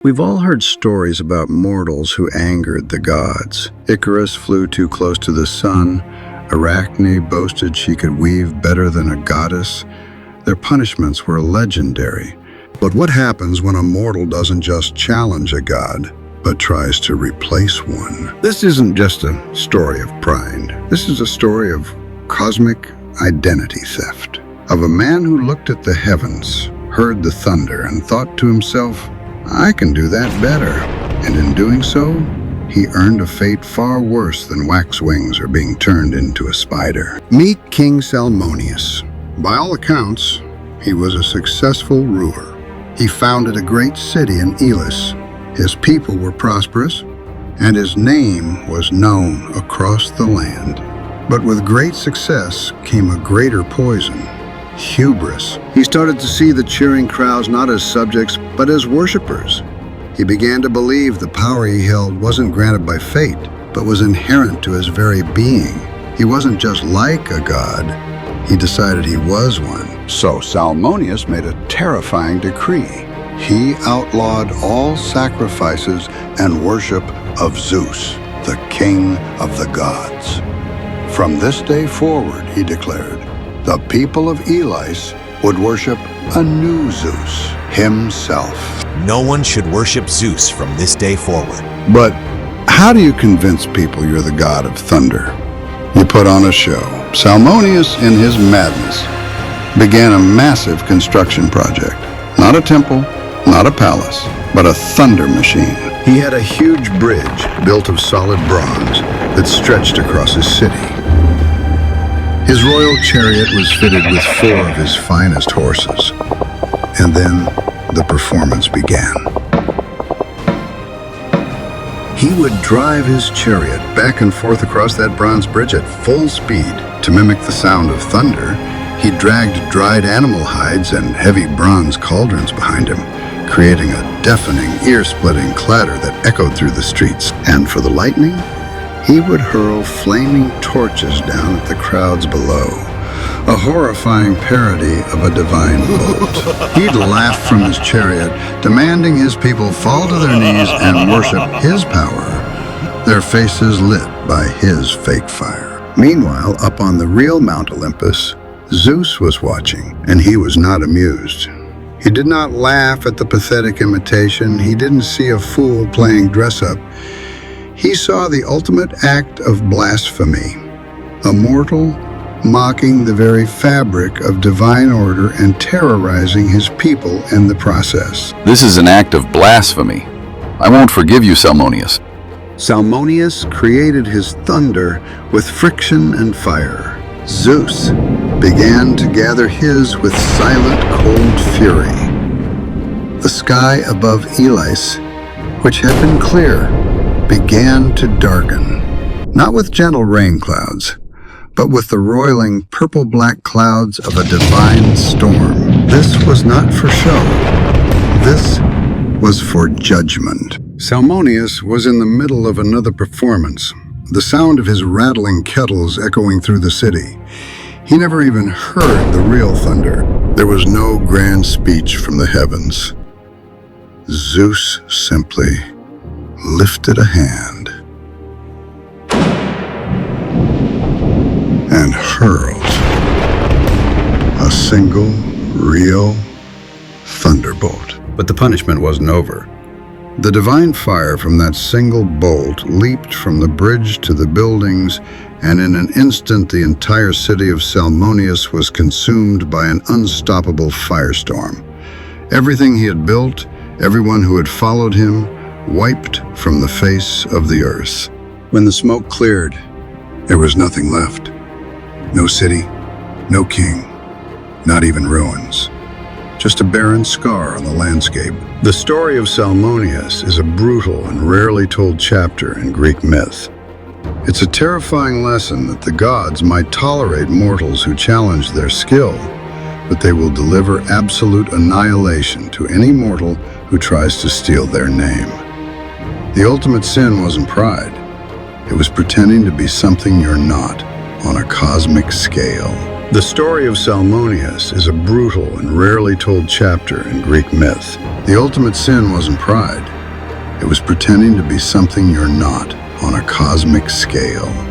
We've all heard stories about mortals who angered the gods. Icarus flew too close to the sun. Arachne boasted she could weave better than a goddess. Their punishments were legendary. But what happens when a mortal doesn't just challenge a god, but tries to replace one? This isn't just a story of pride. This is a story of cosmic identity theft. Of a man who looked at the heavens, heard the thunder, and thought to himself, I can do that better. And in doing so, he earned a fate far worse than wax wings or being turned into a spider. Meet King Salmonius. By all accounts, he was a successful ruler. He founded a great city in Elis. His people were prosperous, and his name was known across the land. But with great success came a greater poison: hubris. He started to see the cheering crowds not as subjects, but as worshipers. He began to believe the power he held wasn't granted by fate, but was inherent to his very being. He wasn't just like a god, he decided he was one. So Salmonius made a terrifying decree. He outlawed all sacrifices and worship of Zeus, the king of the gods. From this day forward, he declared, the people of Elis would worship a new Zeus, himself. No one should worship Zeus from this day forward. But how do you convince people you're the god of thunder? You put on a show. Salmonius, in his madness, began a massive construction project. Not a temple, not a palace, but a thunder machine. He had a huge bridge built of solid bronze that stretched across his city. His royal chariot was fitted with 4 of his finest horses. And then the performance began. He would drive his chariot back and forth across that bronze bridge at full speed. To mimic the sound of thunder, he dragged dried animal hides and heavy bronze cauldrons behind him, creating a deafening, ear-splitting clatter that echoed through the streets. And for the lightning, he would hurl flaming torches down at the crowds below, a horrifying parody of a divine bolt. He'd laugh from his chariot, demanding his people fall to their knees and worship his power, their faces lit by his fake fire. Meanwhile, up on the real Mount Olympus, Zeus was watching, and he was not amused. He did not laugh at the pathetic imitation. He didn't see a fool playing dress-up. He saw the ultimate act of blasphemy, a mortal mocking the very fabric of divine order and terrorizing his people in the process. This is an act of blasphemy. I won't forgive you, Salmonius. Salmonius created his thunder with friction and fire. Zeus began to gather his with silent, cold fury. The sky above Elis, which had been clear, began to darken, not with gentle rain clouds, but with the roiling purple-black clouds of a divine storm. This was not for show. This was for judgment. Salmonius was in the middle of another performance, the sound of his rattling kettles echoing through the city. He never even heard the real thunder. There was no grand speech from the heavens. Zeus simply lifted a hand and hurled a single, real thunderbolt. But the punishment wasn't over. The divine fire from that single bolt leaped from the bridge to the buildings, and in an instant the entire city of Salmonius was consumed by an unstoppable firestorm. Everything he had built, everyone who had followed him, wiped from the face of the earth. When the smoke cleared, there was nothing left. No city, no king, not even ruins. Just a barren scar on the landscape. The story of Salmonius is a brutal and rarely told chapter in Greek myth. It's a terrifying lesson that the gods might tolerate mortals who challenge their skill, but they will deliver absolute annihilation to any mortal who tries to steal their name. The ultimate sin wasn't pride. It was pretending to be something you're not on a cosmic scale. The story of Salmonius is a brutal and rarely told chapter in Greek myth. The ultimate sin wasn't pride. It was pretending to be something you're not on a cosmic scale.